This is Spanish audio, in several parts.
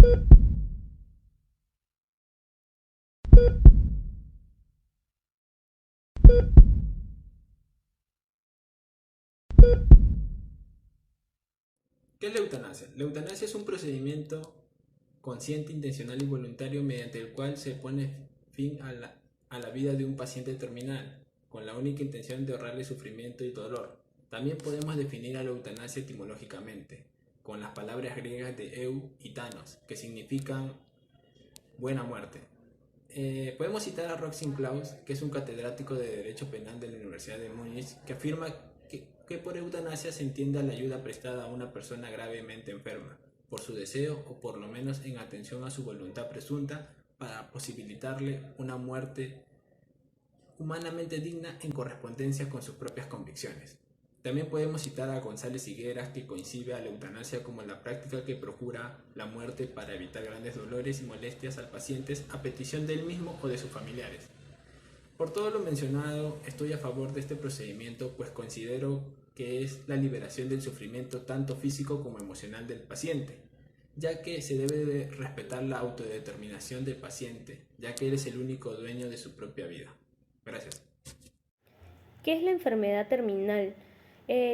¿Qué es la eutanasia? La eutanasia es un procedimiento consciente, intencional y voluntario mediante el cual se pone fin a la vida de un paciente terminal, con la única intención de ahorrarle sufrimiento y dolor. También podemos definir a la eutanasia etimológicamente, con las palabras griegas de eu y thanos, que significan buena muerte. Podemos citar a Roxin Klaus, que es un catedrático de Derecho Penal de la Universidad de Múnich, que afirma que por eutanasia se entiende la ayuda prestada a una persona gravemente enferma, por su deseo o por lo menos en atención a su voluntad presunta, para posibilitarle una muerte humanamente digna en correspondencia con sus propias convicciones. También podemos citar a González Higueras, que concibe a la eutanasia como la práctica que procura la muerte para evitar grandes dolores y molestias al paciente a petición de él mismo o de sus familiares. Por todo lo mencionado, estoy a favor de este procedimiento, pues considero que es la liberación del sufrimiento tanto físico como emocional del paciente, ya que se debe de respetar la autodeterminación del paciente, ya que él es el único dueño de su propia vida. Gracias. ¿Qué es la enfermedad terminal?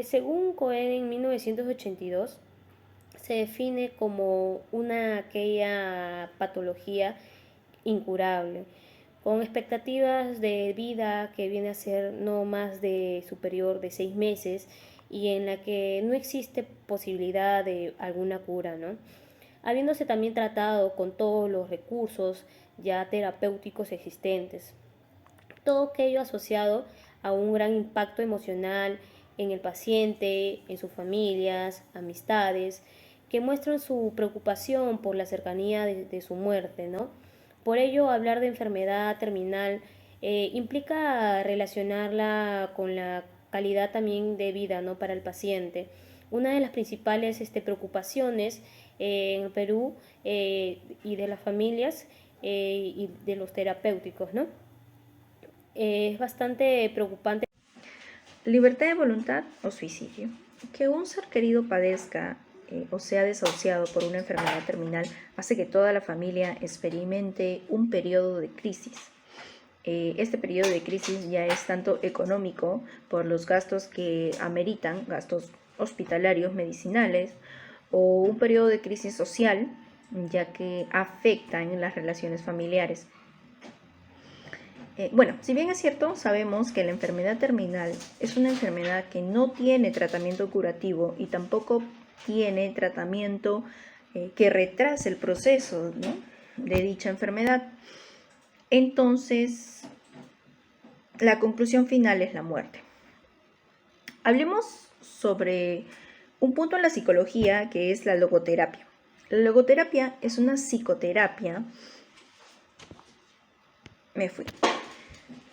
Según Cohen en 1982, se define como aquella patología incurable, con expectativas de vida que viene a ser no más de superior de 6 meses y en la que no existe posibilidad de alguna cura, ¿no? Habiéndose también tratado con todos los recursos ya terapéuticos existentes. Todo aquello asociado a un gran impacto emocional en el paciente, en sus familias, amistades, que muestran su preocupación por la cercanía de su muerte, ¿no? Por ello, hablar de enfermedad terminal implica relacionarla con la calidad también de vida, ¿no? Para el paciente. Una de las principales preocupaciones en el Perú y de las familias y de los terapéuticos, ¿no? Es bastante preocupante. Libertad de voluntad o suicidio. Que un ser querido padezca o sea desahuciado por una enfermedad terminal hace que toda la familia experimente un periodo de crisis. Este periodo de crisis ya es tanto económico por los gastos que ameritan, gastos hospitalarios, medicinales, o un periodo de crisis social, ya que afectan las relaciones familiares. Bueno, si bien es cierto, sabemos que la enfermedad terminal es una enfermedad que no tiene tratamiento curativo y tampoco tiene tratamiento que retrase el proceso, ¿no?, de dicha enfermedad. Entonces, la conclusión final es la muerte. Hablemos sobre un punto en la psicología que es la logoterapia. La logoterapia es una psicoterapia.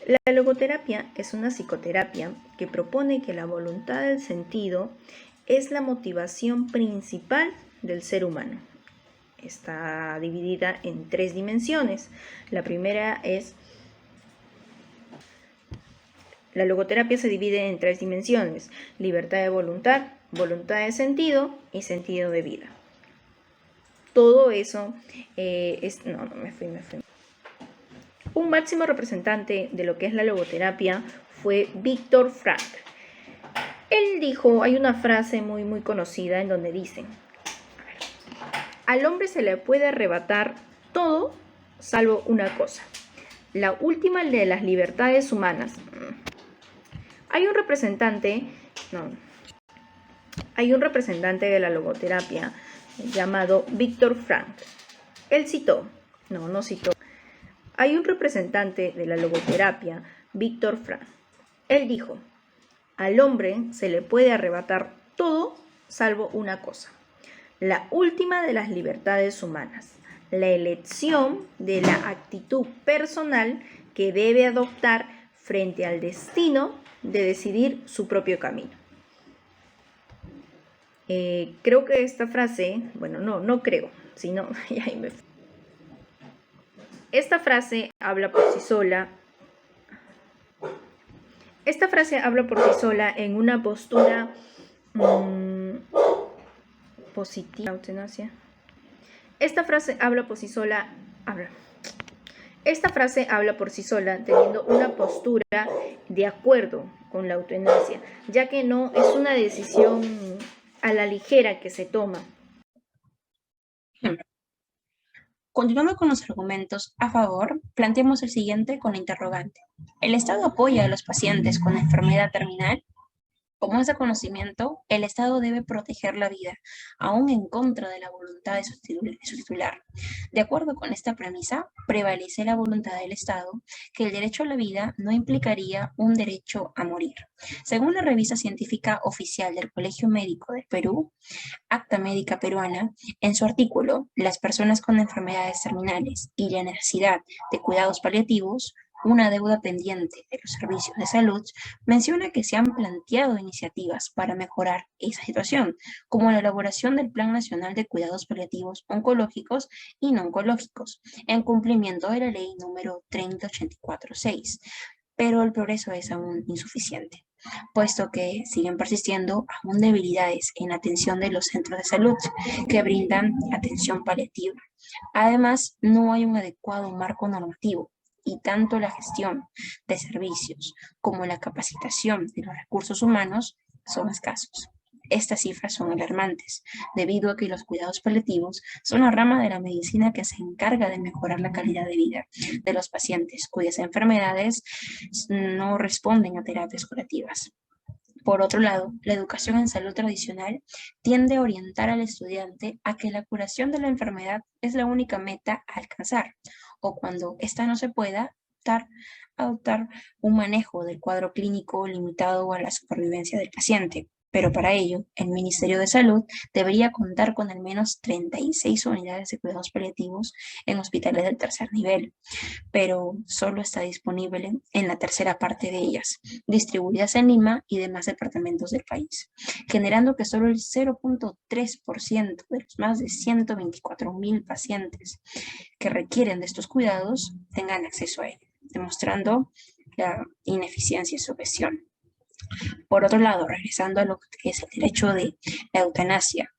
La logoterapia es una psicoterapia que propone que la voluntad del sentido es la motivación principal del ser humano. Está dividida en 3 dimensiones. La primera es... La logoterapia se divide en 3 dimensiones: libertad de voluntad, voluntad de sentido y sentido de vida. Todo eso es... No, me fui. Un máximo representante de lo que es la logoterapia fue Viktor Frankl. Él dijo, hay una frase muy conocida en donde dicen: al hombre se le puede arrebatar todo salvo una cosa, la última de las libertades humanas. Hay un representante de la logoterapia llamado Viktor Frankl. Él citó, no citó. Hay un representante de la logoterapia, Viktor Frankl. Él dijo: al hombre se le puede arrebatar todo salvo una cosa, la última de las libertades humanas, la elección de la actitud personal que debe adoptar frente al destino de decidir su propio camino. Creo que esta frase, no creo, sino esta frase habla por sí sola. Esta frase habla por sí sola en una postura positiva. Eutanasia. Esta frase habla por sí sola, Esta frase habla por sí sola, teniendo una postura de acuerdo con la eutanasia, ya que no es una decisión a la ligera que se toma. Continuando con los argumentos a favor, planteamos el siguiente con la interrogante. ¿El Estado apoya a los pacientes con enfermedad terminal? Como es de conocimiento, el Estado debe proteger la vida, aún en contra de la voluntad de su titular. De acuerdo con esta premisa, prevalece la voluntad del Estado, que el derecho a la vida no implicaría un derecho a morir. Según la revista científica oficial del Colegio Médico del Perú, Acta Médica Peruana, en su artículo Las personas con enfermedades terminales y la necesidad de cuidados paliativos, una deuda pendiente de los servicios de salud, menciona que se han planteado iniciativas para mejorar esa situación, como la elaboración del Plan Nacional de Cuidados Paliativos Oncológicos y No Oncológicos, en cumplimiento de la Ley número 30846, pero el progreso es aún insuficiente, puesto que siguen persistiendo aún debilidades en la atención de los centros de salud que brindan atención paliativa. Además, no hay un adecuado marco normativo y tanto la gestión de servicios como la capacitación de los recursos humanos son escasos. Estas cifras son alarmantes, debido a que los cuidados paliativos son la rama de la medicina que se encarga de mejorar la calidad de vida de los pacientes cuyas enfermedades no responden a terapias curativas. Por otro lado, la educación en salud tradicional tiende a orientar al estudiante a que la curación de la enfermedad es la única meta a alcanzar, o cuando ésta no se pueda, adoptar un manejo del cuadro clínico limitado a la supervivencia del paciente. Pero para ello, el Ministerio de Salud debería contar con al menos 36 unidades de cuidados paliativos en hospitales del tercer nivel, pero solo está disponible en la tercera parte de ellas, distribuidas en Lima y demás departamentos del país, generando que solo el 0.3% de los más de 124,000 pacientes que requieren de estos cuidados tengan acceso a ello, demostrando la ineficiencia y su gestión. Por otro lado, regresando a lo que es el derecho de la eutanasia,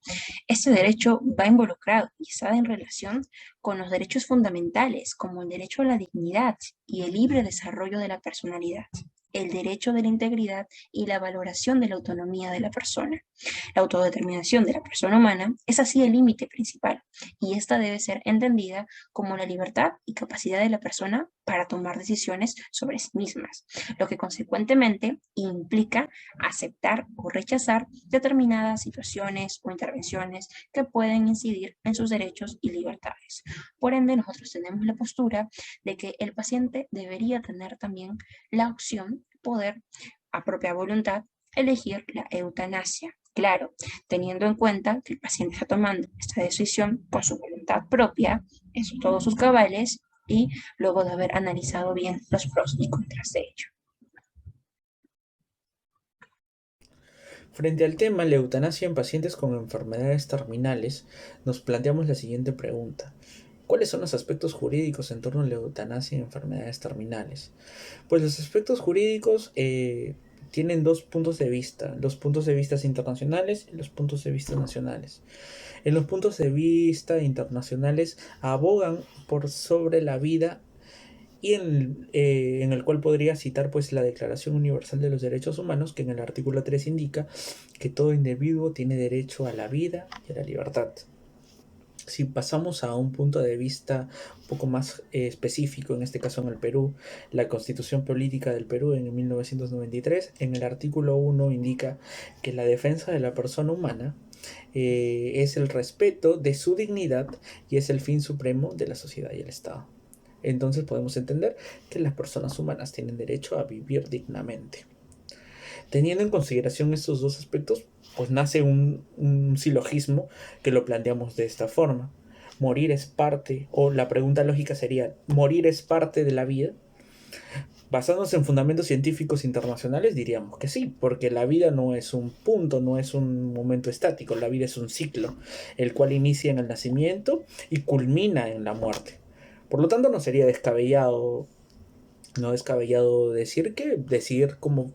este derecho va involucrado y está en relación con los derechos fundamentales, como el derecho a la dignidad y el libre desarrollo de la personalidad, el derecho de la integridad y la valoración de la autonomía de la persona. La autodeterminación de la persona humana es así el límite principal, y esta debe ser entendida como la libertad y capacidad de la persona para tomar decisiones sobre sí mismas, lo que consecuentemente implica aceptar o rechazar determinadas situaciones o intervenciones que pueden incidir en sus derechos y libertades. Por ende, nosotros tenemos la postura de que el paciente debería tener también la opción de poder, a propia voluntad, elegir la eutanasia. Claro, teniendo en cuenta que el paciente está tomando esta decisión por su voluntad propia, en todos sus cabales, y luego de haber analizado bien los pros y contras de ello. Frente al tema la eutanasia en pacientes con enfermedades terminales, nos planteamos la siguiente pregunta. ¿Cuáles son los aspectos jurídicos en torno a la eutanasia en enfermedades terminales? Pues los aspectos jurídicos tienen dos puntos de vista, los puntos de vista internacionales y los puntos de vista nacionales. En los puntos de vista internacionales abogan por sobre la vida y en el cual podría citar pues la Declaración Universal de los Derechos Humanos, que en el artículo 3 indica que todo individuo tiene derecho a la vida y a la libertad. Si pasamos a un punto de vista un poco más específico, en este caso en el Perú, la Constitución Política del Perú en 1993, en el artículo 1 indica que la defensa de la persona humana es el respeto de su dignidad y es el fin supremo de la sociedad y el Estado. Entonces podemos entender que las personas humanas tienen derecho a vivir dignamente. Teniendo en consideración estos dos aspectos, pues nace un silogismo que lo planteamos de esta forma. Morir es parte, o la pregunta lógica sería, ¿morir es parte de la vida? Basándonos en fundamentos científicos internacionales, diríamos que sí, porque la vida no es un punto, no es un momento estático, la vida es un ciclo, el cual inicia en el nacimiento y culmina en la muerte. Por lo tanto, no sería descabellado decir que decidir cómo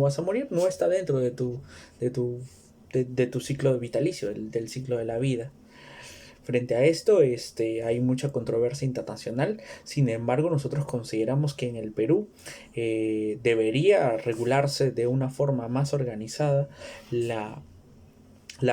vas a morir no está dentro de tu ciclo vitalicio, del ciclo de la vida. Frente a esto, hay mucha controversia internacional. Sin embargo, nosotros consideramos que en el Perú debería regularse de una forma más organizada la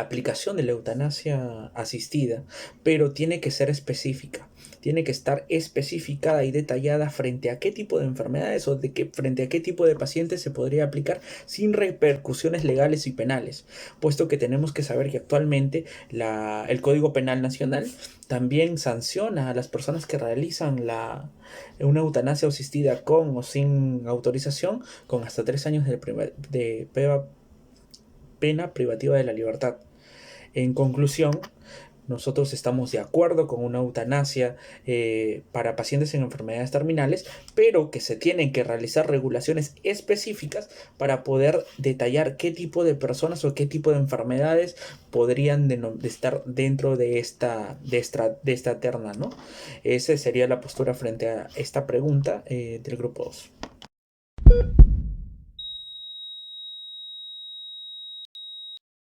aplicación de la eutanasia asistida, pero tiene que ser específica, tiene que estar especificada y detallada frente a qué tipo de enfermedades o frente a qué tipo de pacientes se podría aplicar sin repercusiones legales y penales, puesto que tenemos que saber que actualmente el Código Penal Nacional también sanciona a las personas que realizan una eutanasia asistida con o sin autorización con hasta 3 años de pena privativa de la libertad. En conclusión, nosotros estamos de acuerdo con una eutanasia para pacientes en enfermedades terminales, pero que se tienen que realizar regulaciones específicas para poder detallar qué tipo de personas o qué tipo de enfermedades podrían de estar dentro de esta terna, ¿no? Esa sería la postura frente a esta pregunta del grupo 2.